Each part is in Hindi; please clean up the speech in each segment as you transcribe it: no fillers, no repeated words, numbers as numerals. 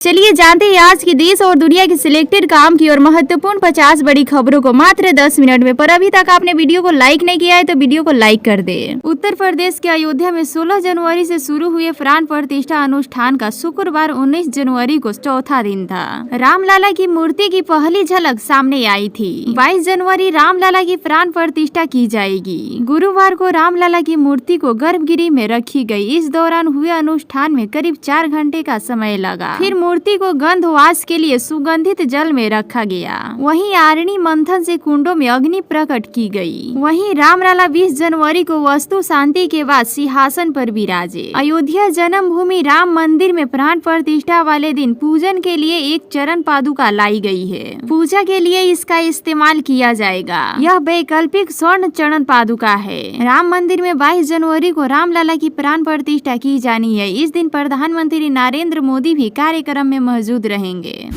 चलिए जानते हैं आज की देश और दुनिया की सिलेक्टेड काम की और महत्वपूर्ण 50 बड़ी खबरों को मात्र 10 मिनट में। पर अभी तक आपने वीडियो को लाइक नहीं किया है तो वीडियो को लाइक कर दे। उत्तर प्रदेश के अयोध्या में 16 जनवरी से शुरू हुए प्राण प्रतिष्ठा अनुष्ठान का शुक्रवार 19 जनवरी को चौथा दिन था। रामलला की मूर्ति की पहली झलक सामने आई थी। 22 जनवरी रामलला की प्राण प्रतिष्ठा की जाएगी। गुरुवार को रामलला की मूर्ति को गर्भगृह में रखी गई। इस दौरान हुए अनुष्ठान में करीब 4 घंटे का समय लगा। फिर मूर्ति को गंधवास के लिए सुगंधित जल में रखा गया। वहीं आरणी मंथन से कुंडों में अग्नि प्रकट की गई। वहीं रामलला 20 जनवरी को वस्तु शांति के बाद सिंहासन पर विराजे। अयोध्या जन्म भूमि राम मंदिर में प्राण प्रतिष्ठा वाले दिन पूजन के लिए एक चरण पादुका लाई गई है। पूजा के लिए इसका इस्तेमाल किया जाएगा। यह वैकल्पिक स्वर्ण चरण पादुका है। राम मंदिर में 22 जनवरी को रामलला की प्राण प्रतिष्ठा की जानी है। इस दिन प्रधानमंत्री नरेंद्र मोदी भी कार्यक्रम में मौजूद रहेंगे।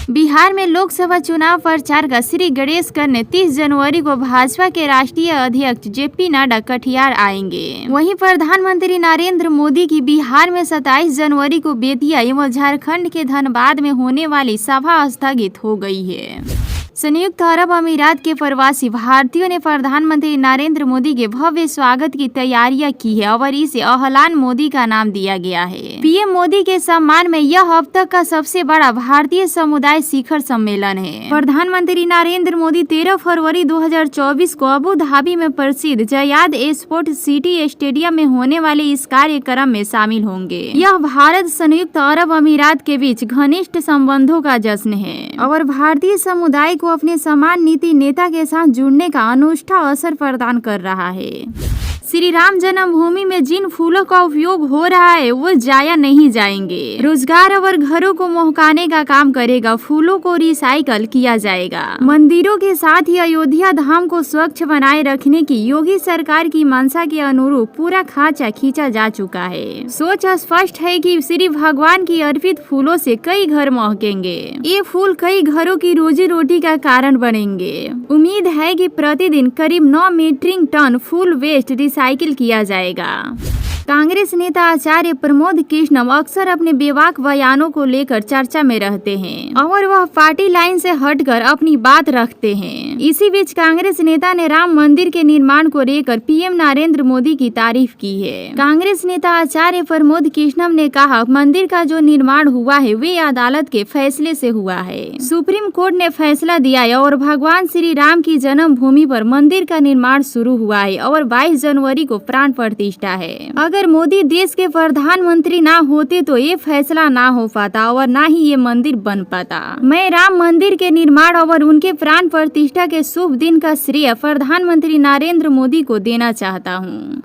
बिहार में लोकसभा चुनाव प्रचार का श्री गणेशकर ने 30 जनवरी को भाजपा के राष्ट्रीय अध्यक्ष जेपी नड्डा कटिहार आएंगे। वहीं प्रधानमंत्री नरेंद्र मोदी की बिहार में 27 जनवरी को बेतिया एवं झारखंड के धनबाद में होने वाली सभा स्थगित हो गई है। संयुक्त अरब अमीरात के प्रवासी भारतीयों ने प्रधानमंत्री नरेंद्र मोदी के भव्य स्वागत की तैयारियां की है और इसे अहलान मोदी का नाम दिया गया है। पीएम मोदी के सम्मान में यह अब तक का सबसे बड़ा भारतीय समुदाय शिखर सम्मेलन है। प्रधानमंत्री नरेंद्र मोदी 13 फरवरी 2024 को अबू धाबी में प्रसिद्ध जयाद स्पोर्ट सिटी स्टेडियम में होने वाले इस कार्यक्रम में शामिल होंगे। यह भारत संयुक्त अरब अमीरात के बीच घनिष्ठ संबंधों का जश्न है और भारतीय समुदाय को अपने समान नीति नेता के साथ जुड़ने का अनूठा अवसर प्रदान कर रहा है। श्री राम जन्मभूमि में जिन फूलों का उपयोग हो रहा है वो जाया नहीं जाएंगे। रोजगार और घरों को महकाने का काम करेगा। फूलों को रिसाइकल किया जाएगा। मंदिरों के साथ ही अयोध्या धाम को स्वच्छ बनाए रखने की योगी सरकार की मंशा के अनुरूप पूरा खांचा खींचा जा चुका है। सोच स्पष्ट है कि श्री भगवान की अर्पित फूलों से कई घर महकेंगे। ये फूल कई घरों की रोजी रोटी का कारण बनेंगे। उम्मीद है कि प्रतिदिन करीब 9 मीट्रिक टन फूल वेस्ट रिसाइकिल किया जाएगा। कांग्रेस नेता आचार्य प्रमोद कृष्णम अक्सर अपने बेबाक बयानों को लेकर चर्चा में रहते हैं और वह पार्टी लाइन से हटकर अपनी बात रखते हैं। इसी बीच कांग्रेस नेता ने राम मंदिर के निर्माण को लेकर पीएम नरेंद्र मोदी की तारीफ की है। कांग्रेस नेता आचार्य प्रमोद कृष्णम ने कहा, मंदिर का जो निर्माण हुआ है वे अदालत के फैसले से हुआ है। सुप्रीम कोर्ट ने फैसला दिया है और भगवान श्री राम की जन्मभूमि पर मंदिर का निर्माण शुरू हुआ है और 22 जनवरी को प्राण प्रतिष्ठा है। अगर मोदी देश के प्रधानमंत्री ना होते तो ये फैसला ना हो पाता और ना ही ये मंदिर बन पाता। मैं राम मंदिर के निर्माण और उनके प्राण प्रतिष्ठा के शुभ दिन का श्रेय प्रधानमंत्री नरेंद्र मोदी को देना चाहता हूँ।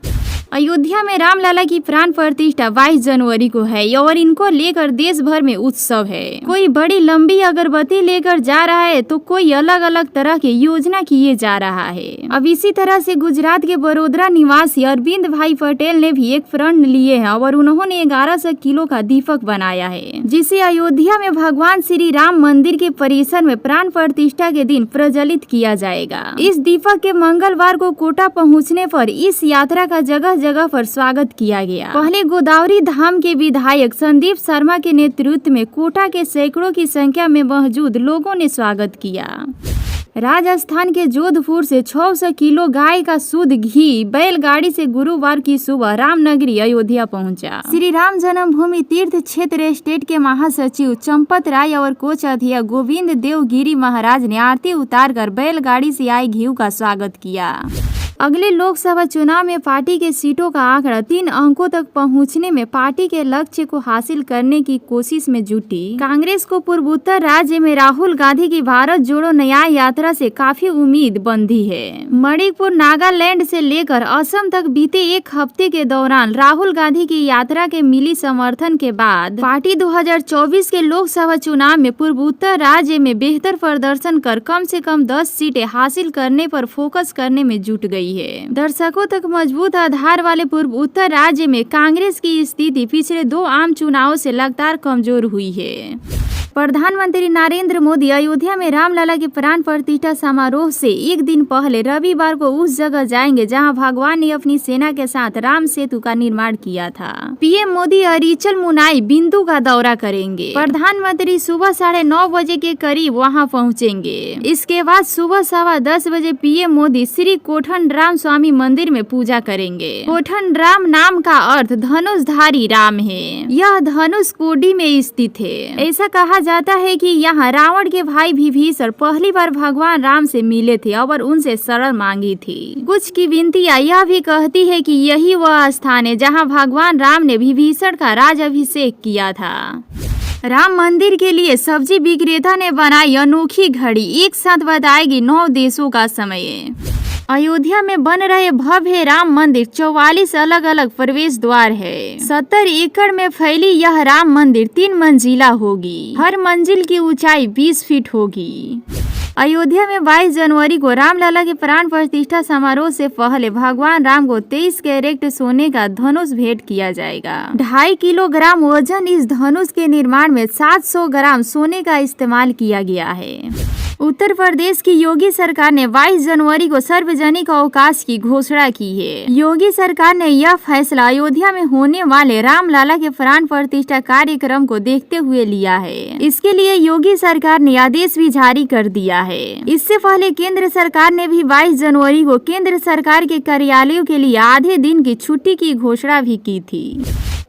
अयोध्या में रामलला की प्राण प्रतिष्ठा 22 जनवरी को है और इनको लेकर देश भर में उत्सव है। कोई बड़ी लंबी अगरबत्ती लेकर जा रहा है तो कोई अलग अलग तरह की योजना किए जा रहा है। अब इसी तरह से गुजरात के बड़ोदरा निवासी अरविंद भाई पटेल ने भी एक प्रण लिए हैं और उन्होंने 1100 किलो का दीपक बनाया है, जिसे अयोध्या में भगवान श्री राम मंदिर के परिसर में प्राण प्रतिष्ठा के दिन प्रज्वलित किया जाएगा। इस दीपक के मंगलवार को कोटा पहुँचने पर इस यात्रा का जगह जगह पर स्वागत किया गया। पहले गोदावरी धाम के विधायक संदीप शर्मा के नेतृत्व में कोटा के सैकड़ों की संख्या में मौजूद लोगों ने स्वागत किया। राजस्थान के जोधपुर से 600 किलो गाय का शुद्ध घी बैलगाड़ी से गुरुवार की सुबह रामनगरी अयोध्या पहुंचा। श्री राम जन्मभूमि तीर्थ क्षेत्र स्टेट के महासचिव चंपत राय और कोषाध्यक्ष गोविंद देव गिरी महाराज ने आरती उतारकर बैलगाड़ी से आए घी का स्वागत किया। अगले लोकसभा चुनाव में पार्टी के सीटों का आंकड़ा 3 अंकों तक पहुंचने में पार्टी के लक्ष्य को हासिल करने की कोशिश में जुटी कांग्रेस को पूर्वोत्तर राज्य में राहुल गांधी की भारत जोड़ो न्याय यात्रा से काफी उम्मीद बंधी है। मणिपुर, नागालैंड से लेकर असम तक बीते एक हफ्ते के दौरान राहुल गांधी की यात्रा के मिली समर्थन के बाद पार्टी 2024 के लोकसभा चुनाव में पूर्वोत्तर राज्य में बेहतर प्रदर्शन कर कम से कम 10 सीटें हासिल करने पर फोकस करने में जुट गई है। दर्शकों तक मजबूत आधार वाले पूर्व उत्तर राज्य में कांग्रेस की स्थिति पिछले 2 आम चुनावों से लगातार कमजोर हुई है। प्रधानमंत्री नरेंद्र मोदी अयोध्या में रामलला के प्राण प्रतिष्ठा समारोह से एक दिन पहले रविवार को उस जगह जाएंगे जहां भगवान ने अपनी सेना के साथ राम सेतु का निर्माण किया था। पीएम मोदी अरिचल मुनाई बिंदु का दौरा करेंगे। प्रधानमंत्री सुबह 9:30 बजे के करीब वहां पहुंचेंगे। इसके बाद सुबह 10:15 बजे पीएम मोदी श्री कोठनराम स्वामी मंदिर में पूजा करेंगे। कोठनराम नाम का अर्थ धनुषधारी राम है। यह धनुष कोडी में स्थित है। ऐसा कहा जाता है कि यहाँ रावण के भाई विभीषण पहली बार भगवान राम से मिले थे और उनसे शरण मांगी थी। कुछ की विनतियां यह भी कहती है कि यही वह स्थान है जहाँ भगवान राम ने विभीषण का राज अभिषेक किया था। राम मंदिर के लिए सब्जी विक्रेता ने बनाई अनोखी घड़ी, एक साथ बताएगी 9 देशों का समय। अयोध्या में बन रहे भव्य राम मंदिर 44 अलग अलग प्रवेश द्वार है। 70 एकड़ में फैली यह राम मंदिर 3 मंजिला होगी। हर मंजिल की ऊंचाई 20 फीट होगी। अयोध्या में 22 जनवरी को रामलला के प्राण प्रतिष्ठा समारोह से पहले भगवान राम को 23 कैरेट सोने का धनुष भेंट किया जाएगा। 2.5 किलोग्राम वजन इस धनुष के निर्माण में 700 ग्राम सोने का इस्तेमाल किया गया है। उत्तर प्रदेश की योगी सरकार ने 22 जनवरी को सार्वजनिक अवकाश की घोषणा की है। योगी सरकार ने यह फैसला अयोध्या में होने वाले रामलला के प्राण प्रतिष्ठा कार्यक्रम को देखते हुए लिया है। इसके लिए योगी सरकार ने आदेश भी जारी कर दिया है। इससे पहले केंद्र सरकार ने भी 22 जनवरी को केंद्र सरकार के कार्यालयों के लिए आधे दिन की छुट्टी की घोषणा भी की थी।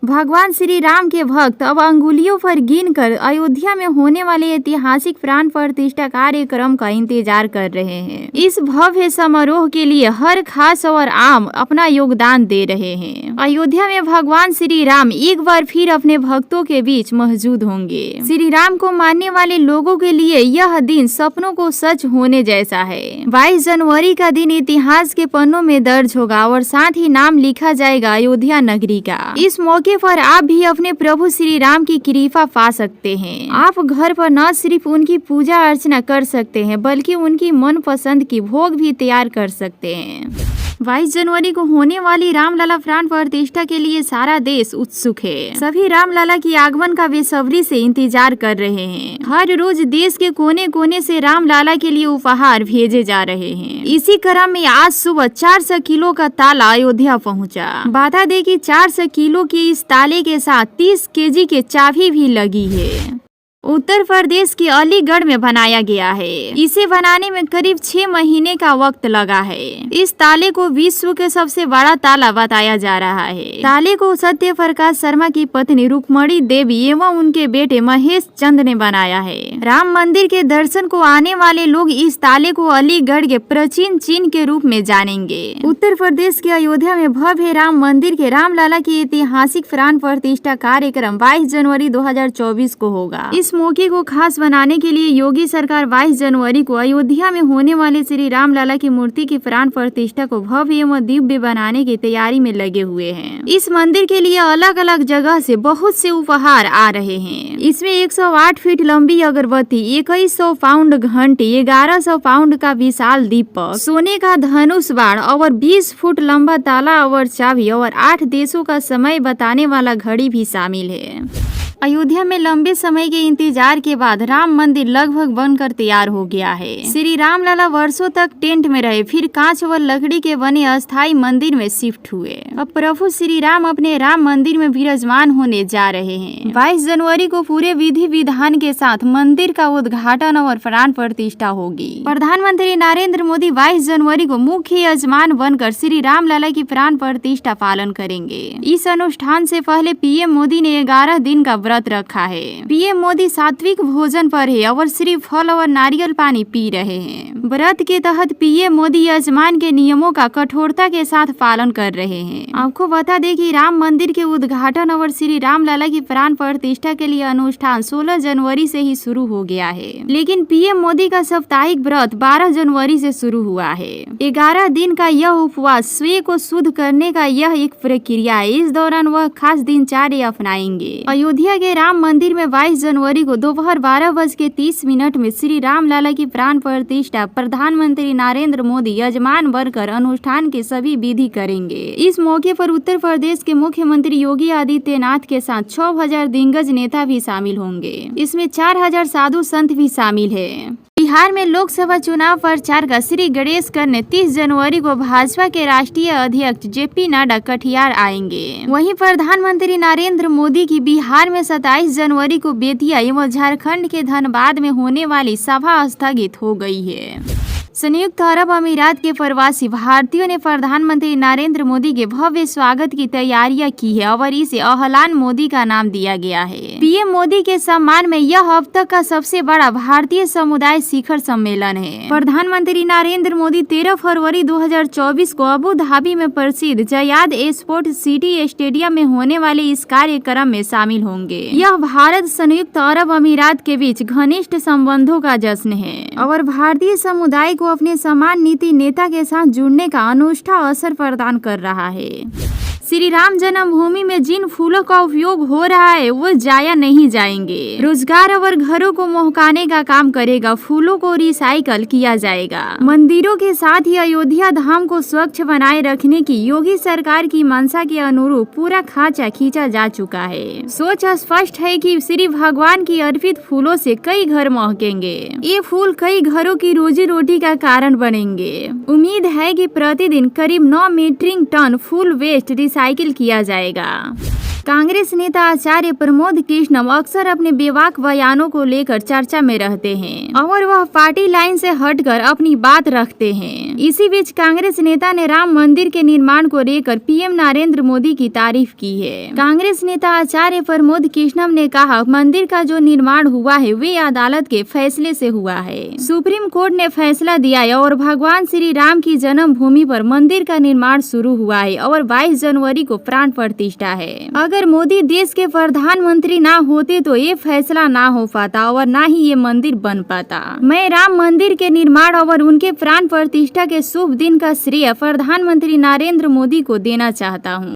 भगवान श्री राम के भक्त अब अंगुलियों पर गिनकर अयोध्या में होने वाले ऐतिहासिक प्राण प्रतिष्ठा कार्यक्रम का इंतजार कर रहे हैं। इस भव्य समारोह के लिए हर खास और आम अपना योगदान दे रहे हैं। अयोध्या में भगवान श्री राम एक बार फिर अपने भक्तों के बीच मौजूद होंगे। श्री राम को मानने वाले लोगों के लिए यह दिन सपनों को सच होने जैसा है। 22 जनवरी का दिन इतिहास के पन्नों में दर्ज होगा और साथ ही नाम लिखा जाएगा अयोध्या नगरी का। इस मौके पर आप भी अपने प्रभु श्री राम की कृपा पा सकते हैं। आप घर पर न सिर्फ उनकी पूजा अर्चना कर सकते हैं बल्कि उनकी मन पसंद की भोग भी तैयार कर सकते हैं। 22 जनवरी को होने वाली रामलला प्राण प्रतिष्ठा के लिए सारा देश उत्सुक है। सभी रामलला की आगमन का बेसब्री से इंतजार कर रहे हैं। हर रोज देश के कोने कोने से रामलला के लिए उपहार भेजे जा रहे हैं। इसी क्रम में आज सुबह 400 किलो का ताला अयोध्या पहुंचा। बता दें कि 400 किलो के इस ताले के साथ 30 केजी के चाबी भी लगी है। उत्तर प्रदेश के अलीगढ़ में बनाया गया है। इसे बनाने में करीब 6 महीने का वक्त लगा है। इस ताले को विश्व के सबसे बड़ा ताला बताया जा रहा है। ताले को सत्य प्रकाश शर्मा की पत्नी रुक्मणी देवी एवं उनके बेटे महेश चंद ने बनाया है। राम मंदिर के दर्शन को आने वाले लोग इस ताले को अलीगढ़ के प्राचीन चिन्ह के रूप में जानेंगे। उत्तर प्रदेश के अयोध्या में भव्य राम मंदिर के रामलला की ऐतिहासिक प्राण प्रतिष्ठा कार्यक्रम 22 जनवरी 2024 को होगा। इस मौके को खास बनाने के लिए योगी सरकार 22 जनवरी को अयोध्या में होने वाले श्री रामलला की मूर्ति की प्राण प्रतिष्ठा को भव्य एवं दिव्य बनाने की तैयारी में लगे हुए हैं। इस मंदिर के लिए अलग अलग जगह से बहुत से उपहार आ रहे हैं। इसमें 108 फीट लंबी अगरबत्ती, 2100 पाउंड घंटी, 1100 पाउंड का विशाल दीपक, सोने का धनुष बाण और 20 फुट लंबा ताला और चाबी और 8 देशों का समय बताने वाला घड़ी भी शामिल है। अयोध्या में लंबे समय के इंतजार के बाद राम मंदिर लगभग बनकर तैयार हो गया है। श्री रामलला वर्षों तक टेंट में रहे, फिर कांच व लकड़ी के बने अस्थायी मंदिर में शिफ्ट हुए। अब प्रभु श्री राम अपने राम मंदिर में विराजमान होने जा रहे हैं। 22 जनवरी को पूरे विधि विधान के साथ मंदिर का उद्घाटन और प्राण प्रतिष्ठा होगी। प्रधानमंत्री नरेंद्र मोदी 22 जनवरी को मुख्य यजमान बनकर श्री रामलला की प्राण प्रतिष्ठा पालन करेंगे। इस अनुष्ठान से पहले पीएम मोदी ने 11 दिन का व्रत रखा है। पीएम मोदी सात्विक भोजन पर है और सिर्फ फल और नारियल पानी पी रहे हैं। व्रत के तहत पीएम मोदी यजमान के नियमों का कठोरता के साथ पालन कर रहे हैं। आपको बता दें कि राम मंदिर के उद्घाटन और श्री रामलला की प्राण प्रतिष्ठा के लिए अनुष्ठान 16 जनवरी से ही शुरू हो गया है, लेकिन पीएम मोदी का साप्ताहिक व्रत 12 जनवरी से शुरू हुआ है। 11 दिन का यह उपवास स्वयं को शुद्ध करने का यह एक प्रक्रिया है। इस दौरान वह खास दिनचर्या अपनाएंगे। अयोध्या अयोध्या के राम मंदिर में 22 जनवरी को दोपहर 12:30 में श्री राम लला की प्राण प्रतिष्ठा प्रधानमंत्री नरेंद्र मोदी यजमान बनकर अनुष्ठान के सभी विधि करेंगे। इस मौके पर उत्तर प्रदेश के मुख्यमंत्री योगी आदित्यनाथ के साथ 6000 दिग्गज नेता भी शामिल होंगे। इसमें 4000 साधु संत भी शामिल है। बिहार में लोकसभा चुनाव प्रचार का श्री गणेश करने 30 जनवरी को भाजपा के राष्ट्रीय अध्यक्ष जेपी नड्डा कटिहार आएंगे। वहीं प्रधानमंत्री नरेंद्र मोदी की बिहार में 27 जनवरी को बेतिया एवं झारखंड के धनबाद में होने वाली सभा स्थगित हो गई है। संयुक्त अरब अमीरात के प्रवासी भारतीयों ने प्रधानमंत्री नरेंद्र मोदी के भव्य स्वागत की तैयारियां की है और इसे अहलान मोदी का नाम दिया गया है। पीएम मोदी के सम्मान में यह अब तक का सबसे बड़ा भारतीय समुदाय शिखर सम्मेलन है। प्रधानमंत्री नरेंद्र मोदी 13 फरवरी 2024 को अबू धाबी में प्रसिद्ध जयाद स्पोर्ट सिटी स्टेडियम में होने वाले इस कार्यक्रम में शामिल होंगे। यह भारत संयुक्त अरब अमीरात के बीच घनिष्ठ संबंधों का जश्न है और भारतीय समुदाय को अपने समान नीति नेता के साथ जुड़ने का अनूठा अवसर प्रदान कर रहा है। श्री राम जन्मभूमि में जिन फूलों का उपयोग हो रहा है वो जाया नहीं जाएंगे। रोजगार और घरों को महकाने का काम करेगा। फूलों को रिसाइकल किया जाएगा। मंदिरों के साथ ही अयोध्या धाम को स्वच्छ बनाए रखने की योगी सरकार की मंशा के अनुरूप पूरा खांचा खींचा जा चुका है। सोच स्पष्ट है कि श्री भगवान की अर्पित फूलों से कई घर महकेंगे। ये फूल कई घरों की रोजी रोटी का कारण बनेंगे। उम्मीद है कि प्रतिदिन करीब 9 मीट्रिक टन फूल वेस्ट रिसाइकिल किया जाएगा। कांग्रेस नेता आचार्य प्रमोद कृष्णम अक्सर अपने बेबाक बयानों को लेकर चर्चा में रहते हैं और वह पार्टी लाइन से हटकर अपनी बात रखते हैं। इसी बीच कांग्रेस नेता ने राम मंदिर के निर्माण को लेकर पीएम नरेंद्र मोदी की तारीफ की है। कांग्रेस नेता आचार्य प्रमोद कृष्णम ने कहा, मंदिर का जो निर्माण हुआ है वे अदालत के फैसले से हुआ है। सुप्रीम कोर्ट ने फैसला दिया है और भगवान श्री राम की जन्मभूमि पर मंदिर का निर्माण शुरू हुआ है और 22 जनवरी को प्राण प्रतिष्ठा है। अगर मोदी देश के प्रधानमंत्री ना होते तो ये फैसला ना हो पाता और ना ही ये मंदिर बन पाता। मैं राम मंदिर के निर्माण और उनके प्राण प्रतिष्ठा के शुभ दिन का श्रेय प्रधानमंत्री नरेंद्र मोदी को देना चाहता हूँ।